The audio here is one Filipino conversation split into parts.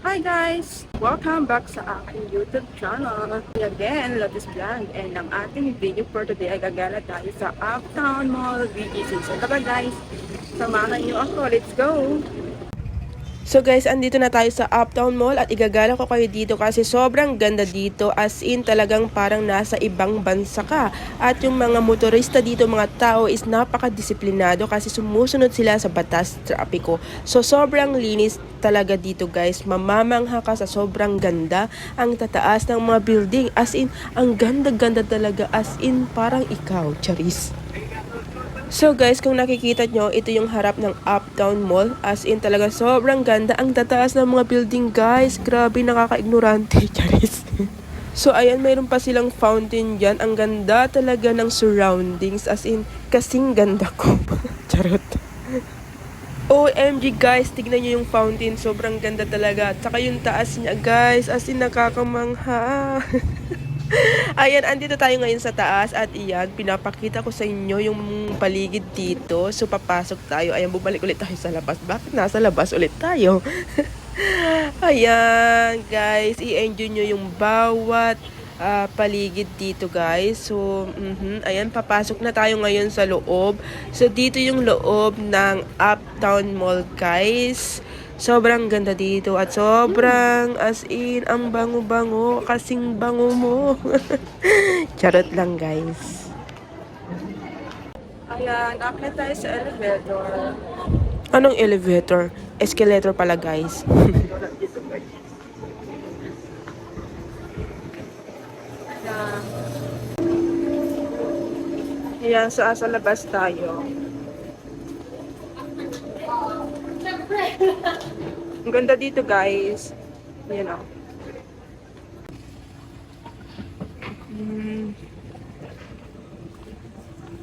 Hi guys! Welcome back sa aking YouTube channel. Again, Lotus Vlog. And ang ating video for today ay gagala tayo sa Uptown Mall BGC. So tara guys, samahan niyo ako. Let's go! So guys, andito na tayo sa Uptown Mall at igagala ko kayo dito kasi sobrang ganda dito, as in talagang parang nasa ibang bansa ka. At yung mga motorista dito, mga tao is napakadisiplinado kasi sumusunod sila sa batas trapiko. So sobrang linis talaga dito guys, mamamangha ka sa sobrang ganda. Ang tataas ng mga building, as in ang ganda-ganda talaga, as in parang ikaw, charis. So guys, kung nakikita nyo, ito yung harap ng Uptown Mall. As in talaga sobrang ganda. Ang tataas ng mga building guys. Grabe, nakaka-ignorante. Charis. So ayan, mayroon pa silang fountain dyan. Ang ganda talaga ng surroundings. As in, kasing ganda ko. Charot. OMG guys, tignan nyo yung fountain. Sobrang ganda talaga. At saka yung taas niya guys. As in, nakakamangha. Ayan, andito tayo ngayon sa taas at iyan, pinapakita ko sa inyo yung paligid dito. So, papasok tayo. Ayan, bumalik ulit tayo sa labas. Bakit nasa labas ulit tayo? Ayan, guys, i-enjoy nyo yung bawat paligid dito, guys. So, ayan, papasok na tayo ngayon sa loob. So, dito yung loob ng Uptown Mall, guys. Sobrang ganda dito at sobrang as in ang bango-bango, kasing bango mo. Charot lang guys. Ayan, akit tayo sa elevator. Anong elevator? Escalator pala guys. Ayan, so asa labas tayo. Ang ganda dito guys. Ayan o.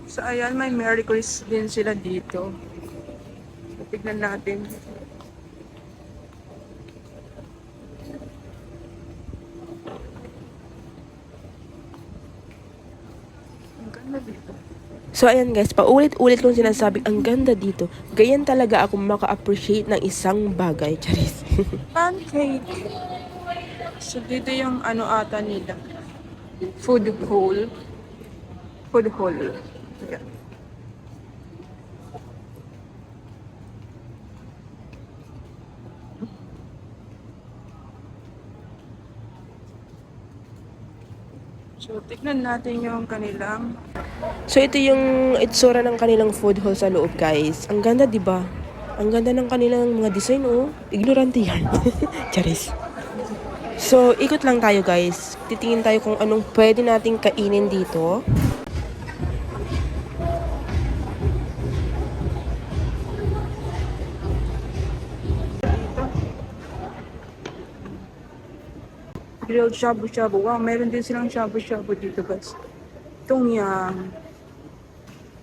So ayan, may Merry Christmas din sila dito. So, tignan natin. Ang ganda dito. So ayan guys, paulit-ulit kong sinasabing ang ganda dito. Ganyan talaga ako maka-appreciate ng isang bagay. Charis. Pancake. So dito yung ano ata nila. Food hall. Food hall. Yeah. So tignan natin yung kanilang. So ito yung itsura ng kanilang food hall sa loob guys. Ang ganda 'di ba? Ang ganda ng kanilang mga design oh. Ignorante yan. Charis. So ikot lang tayo guys. Titingin tayo kung anong pwede nating kainin dito. Grilled shabu-shabu. Wow, meron din silang shabu-shabu dito guys. Itong yang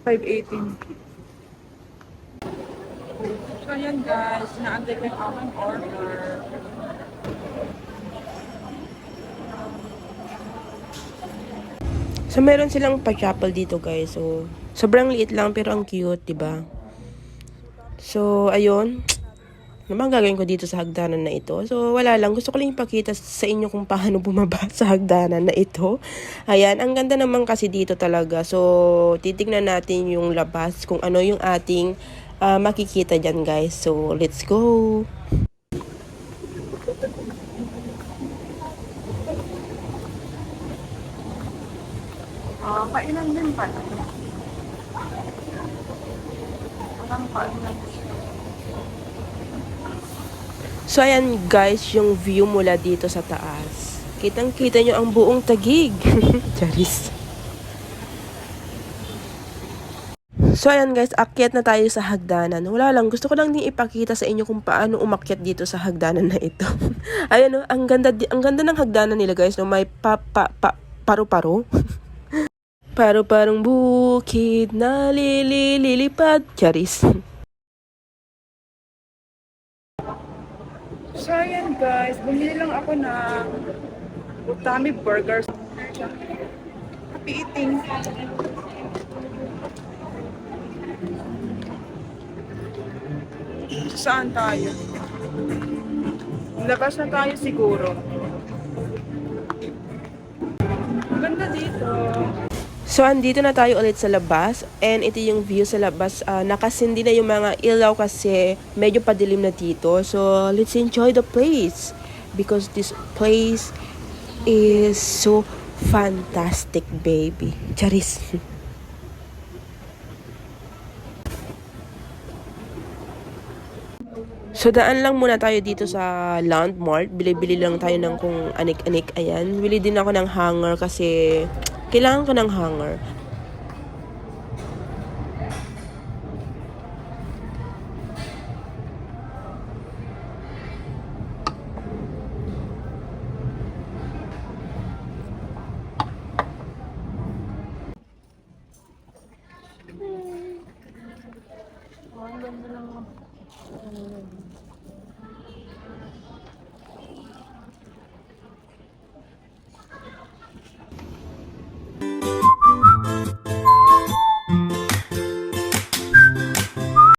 518. So ayan guys, naantay ko yung aming order. So meron silang pa-chapel dito guys. So sobrang liit lang pero ang cute, 'di ba? So ayun. Naman gagawin ko dito sa hagdanan na ito. So, wala lang. Gusto ko lang ipakita sa inyo kung paano bumaba sa hagdanan na ito. Ayan, ang ganda naman kasi dito talaga. So, titignan natin yung labas kung ano yung ating makikita dyan guys. So, let's go! Kainan din pala. Walang kainan. So, ayan guys, yung view mula dito sa taas. Kitang-kita nyo ang buong Taguig. Charis. So, ayan guys, akyat na tayo sa hagdanan. Wala lang, gusto ko lang din ipakita sa inyo kung paano umakyat dito sa hagdanan na ito. Ayan, ang ganda ng hagdanan nila guys. No? May paru-paro. Paru-parong bukid na lilipad. Charis. So, ayan guys, bumili lang ako ng Utami Burgers. Happy eating! Saan tayo? Labas na tayo siguro. Ganda dito. So, andito na tayo ulit sa labas. And ito yung view sa labas. Nakasindi na yung mga ilaw kasi medyo padilim na dito. So, let's enjoy the place. Because this place is so fantastic, baby. Charis. So, daan lang muna tayo dito sa Landmark. Bili-bili lang tayo ng kung anik-anik. Ayan. Bili din ako ng hanger kasi kailangan ko ng hanger.